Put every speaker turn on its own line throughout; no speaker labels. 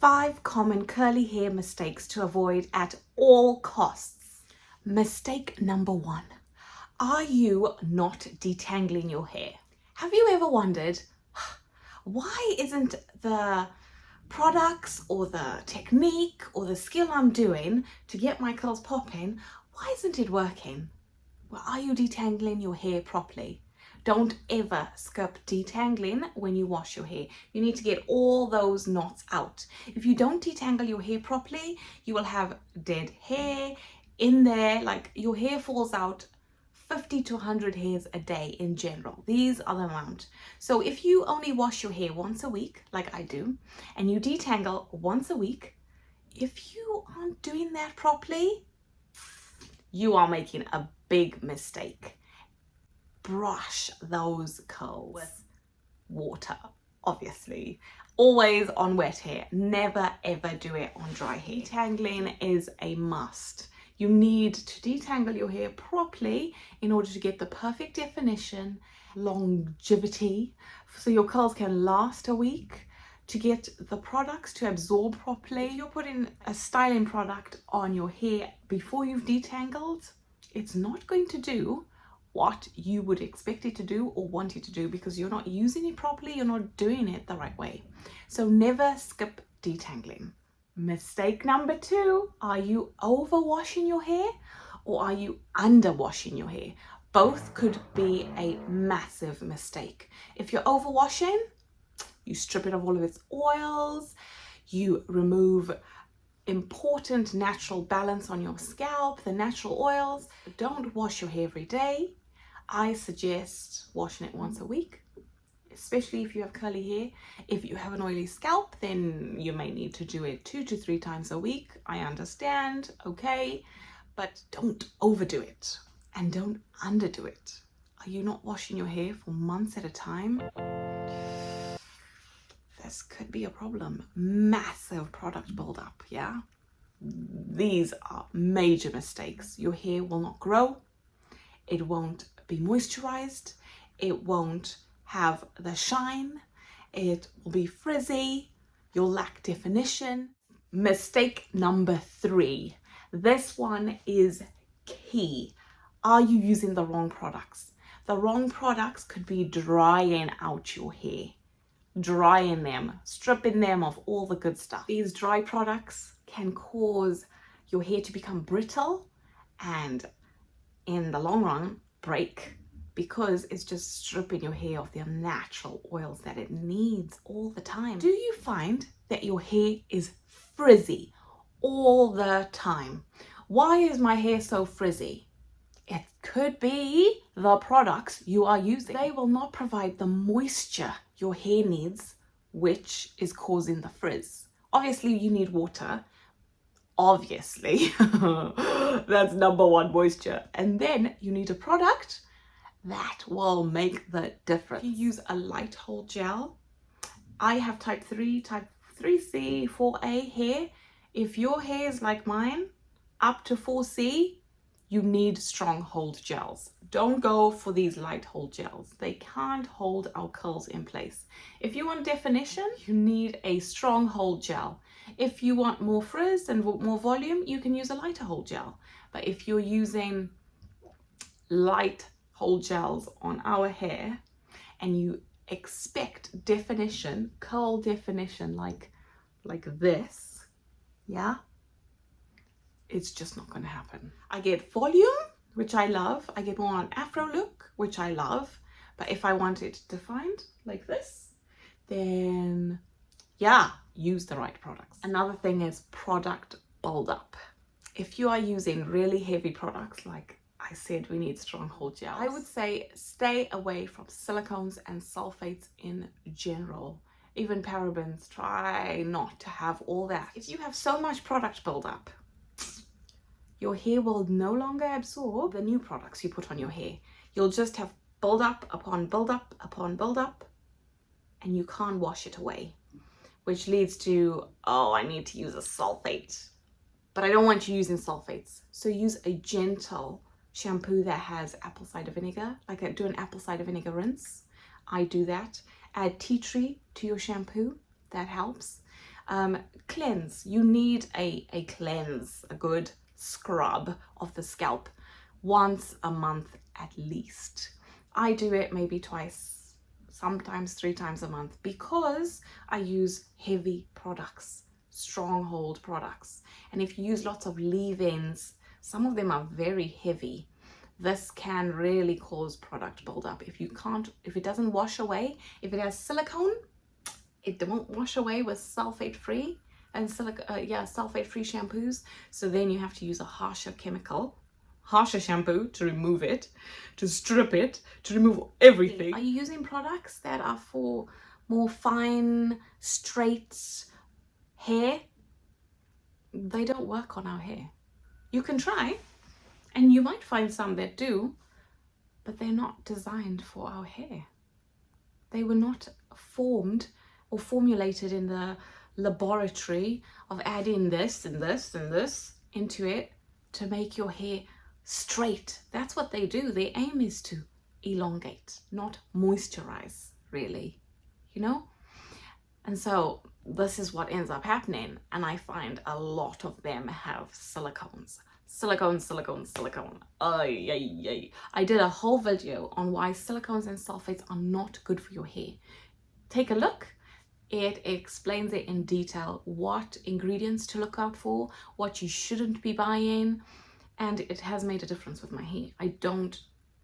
5 common curly hair mistakes to avoid at all costs. Mistake number 1. Are you not detangling your hair? Have you ever wondered, why isn't the products or the technique or the skill I'm doing to get my curls popping, why isn't it working? Well, are you detangling your hair properly? Don't ever skip detangling when you wash your hair. You need to get all those knots out. If you don't detangle your hair properly, you will have dead hair in there. Like, your hair falls out 50 to 100 hairs a day in general. These are the amount. So if you only wash your hair once a week, like I do, and you detangle once a week, if you aren't doing that properly, you are making a big mistake. Brush those curls with water, obviously. Always on wet hair. Never ever do it on dry hair. Detangling is a must. You need to detangle your hair properly in order to get the perfect definition, longevity, so your curls can last a week, to get the products to absorb properly. You're putting a styling product on your hair before you've detangled, it's not going to do what you would expect it to do or want it to do, because you're not using it properly, you're not doing it the right way. So never skip detangling. Mistake number 2, are you overwashing your hair or are you underwashing your hair? Both could be a massive mistake. If you're overwashing, you strip it of all of its oils, you remove important natural balance on your scalp, the natural oils. Don't wash your hair every day. I suggest washing it once a week, especially if you have curly hair. If you have an oily scalp, then you may need to do it 2 to 3 times a week. I understand, okay, but don't overdo it and don't underdo it. Are you not washing your hair for months at a time? This could be a problem. Massive product buildup, yeah? These are major mistakes. Your hair will not grow, it won't be moisturized, it won't have the shine, it will be frizzy, you'll lack definition. Mistake number 3. This one is key. Are you using the wrong products? The wrong products could be drying out your hair, drying them, stripping them of all the good stuff. These dry products can cause your hair to become brittle and in the long run break, because it's just stripping your hair of the natural oils that it needs all the time. Do you find that your hair is frizzy all the time? Why is my hair so frizzy? It could be the products you are using. They will not provide the moisture your hair needs, which is causing the frizz. Obviously, you need water. Obviously, that's number 1, moisture. And then you need a product that will make the difference. If you use a light hold gel, I have type 3, type 3C, 4A hair. If your hair is like mine, up to 4C, you need strong hold gels. Don't go for these light hold gels. They can't hold our curls in place. If you want definition, you need a strong hold gel. If you want more frizz and more volume, you can use a lighter hold gel. But if you're using light hold gels on our hair and you expect definition, curl definition like this, yeah, it's just not going to happen. I get volume, which I love. I get more an afro look, which I love. But if I want it defined like this, then yeah, use the right products. Another thing is product buildup. If you are using really heavy products, like I said, we need strong hold gels, I would say stay away from silicones and sulfates in general. Even parabens, try not to have all that. If you have so much product buildup, your hair will no longer absorb the new products you put on your hair. You'll just have buildup upon buildup upon buildup, and you can't wash it away, which leads to, oh, I need to use a sulfate. But I don't want you using sulfates. So use a gentle shampoo that has apple cider vinegar. Like, I do an apple cider vinegar rinse. I do that. Add tea tree to your shampoo. That helps. Cleanse. You need a cleanse, a good scrub of the scalp once a month at least. I do it maybe twice, sometimes 3 times a month, because I use heavy products, stronghold products. And if you use lots of leave-ins, some of them are very heavy. This can really cause product buildup. If it doesn't wash away, if it has silicone, it won't wash away with sulfate-free and sulfate-free shampoos. So then you have to use a harsher shampoo to remove it, to strip it, to remove everything. Are you using products that are for more fine, straight hair? They don't work on our hair. You can try, and you might find some that do, but they're not designed for our hair. They were not formed or formulated in the laboratory of adding this and this and this into it to make your hair straight. That's what they do. Their aim is to elongate, not moisturize, really, you know? And so this is what ends up happening. And I find a lot of them have silicones. Silicone. I did a whole video on why silicones and sulfates are not good for your hair. Take a look. It explains it in detail, what ingredients to look out for, what you shouldn't be buying, and it has made a difference with my hair. I don't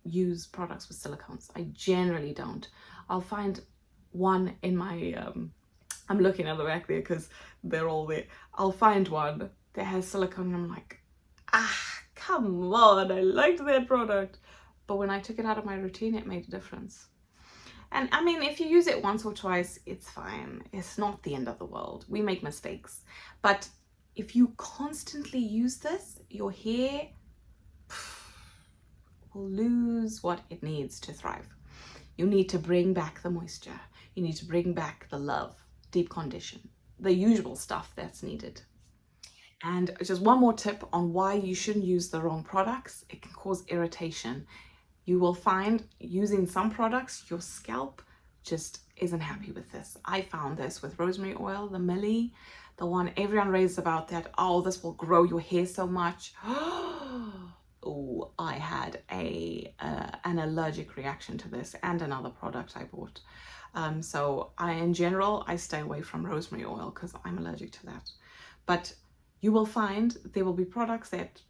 use products with silicones. I generally don't. I'll find one in my, I'm looking at the back there because they're all there. I'll find one that has silicone and I'm like, come on, I liked that product. But when I took it out of my routine, it made a difference. And I mean, if you use it once or twice, it's fine. It's not the end of the world. We make mistakes. But if you constantly use this, your hair will lose what it needs to thrive. You need to bring back the moisture. You need to bring back the love, deep condition, the usual stuff that's needed. And just one more tip on why you shouldn't use the wrong products. It can cause irritation. You will find using some products, your scalp just isn't happy with this. I found this with rosemary oil, the Millie, the one everyone raves about that, oh, this will grow your hair so much. Oh, I had an allergic reaction to this and another product I bought. So in general, I stay away from rosemary oil because I'm allergic to that. But you will find there will be products that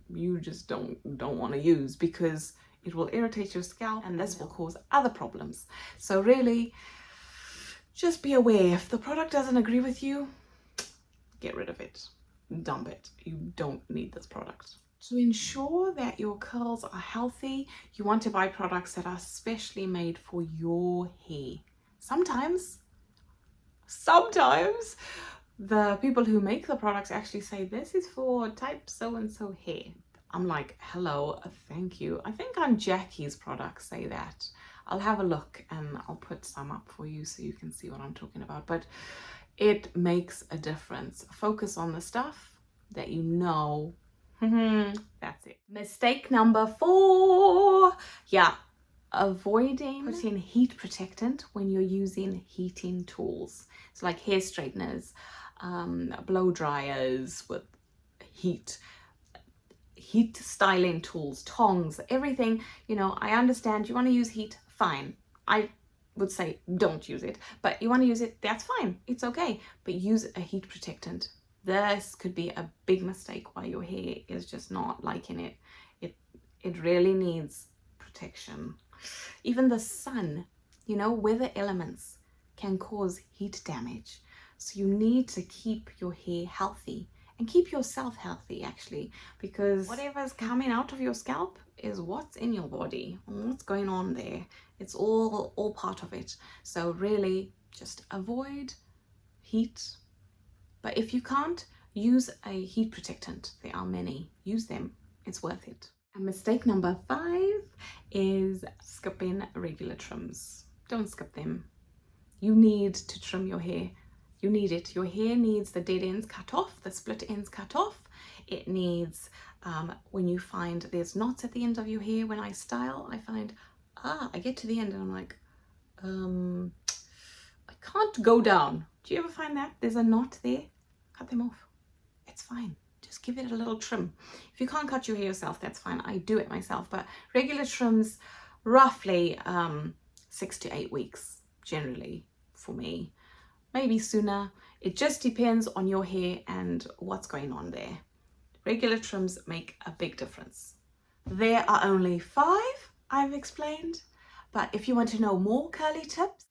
you just don't want to use because it will irritate your scalp and this will cause other problems. So really, just be aware. If the product doesn't agree with you, get rid of it. Dump it. You don't need this product. To ensure that your curls are healthy, you want to buy products that are specially made for your hair. Sometimes the people who make the products actually say this is for type so-and-so hair. I'm like, hello, thank you. I think on Jackie's products say that. I'll have a look and I'll put some up for you so you can see what I'm talking about. But it makes a difference. Focus on the stuff that you know. That's it. Mistake number 4. Yeah, avoiding putting heat protectant when you're using heating tools. So like hair straighteners, blow dryers with heat styling tools, tongs, everything. You know, I understand you want to use heat, fine. I would say don't use it, but you want to use it, that's fine, it's okay, but use a heat protectant. This could be a big mistake why your hair is just not liking it. It really needs protection. Even the sun, you know, weather elements can cause heat damage, so you need to keep your hair healthy and keep yourself healthy, actually, because whatever's coming out of your scalp is what's in your body and what's going on there. It's all part of it. So really just avoid heat. But if you can't, use a heat protectant. There are many. Use them. It's worth it. And mistake number 5 is skipping regular trims. Don't skip them. You need to trim your hair. You need it. Your hair needs the dead ends cut off, the split ends cut off. It needs, when you find there's knots at the end of your hair, when I style, I find, I get to the end and I'm like, I can't go down. Do you ever find that there's a knot there? Cut them off. It's fine. Just give it a little trim. If you can't cut your hair yourself, that's fine. I do it myself, but regular trims, roughly 6 to 8 weeks generally for me. Maybe sooner. It just depends on your hair and what's going on there. Regular trims make a big difference. There are only 5 I've explained, but if you want to know more curly tips,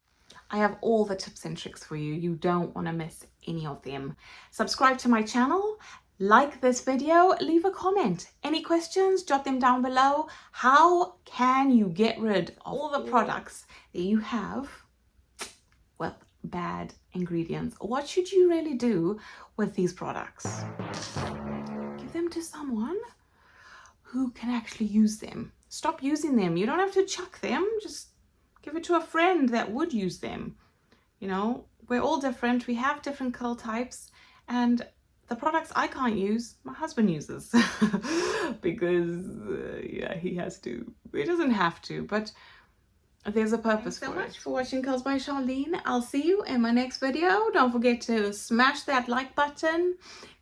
I have all the tips and tricks for you. You don't want to miss any of them. Subscribe to my channel, like this video, leave a comment. Any questions, jot them down below. How can you get rid of all the products that you have with bad ingredients? What should you really do with these products? Give them to someone who can actually use them. Stop using them. You don't have to chuck them. Just give it to a friend that would use them. You know, we're all different. We have different curl types, and the products I can't use, my husband uses because yeah, he has to. He doesn't have to, but there's a purpose for it. Thanks so much for watching Curls by Sharlene. I'll see you in my next video. Don't forget to smash that like button,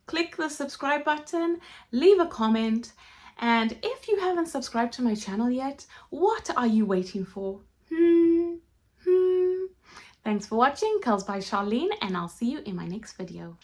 click the subscribe button, leave a comment, and if you haven't subscribed to my channel yet, what are you waiting for? Thanks for watching Curls by Sharlene, and I'll see you in my next video.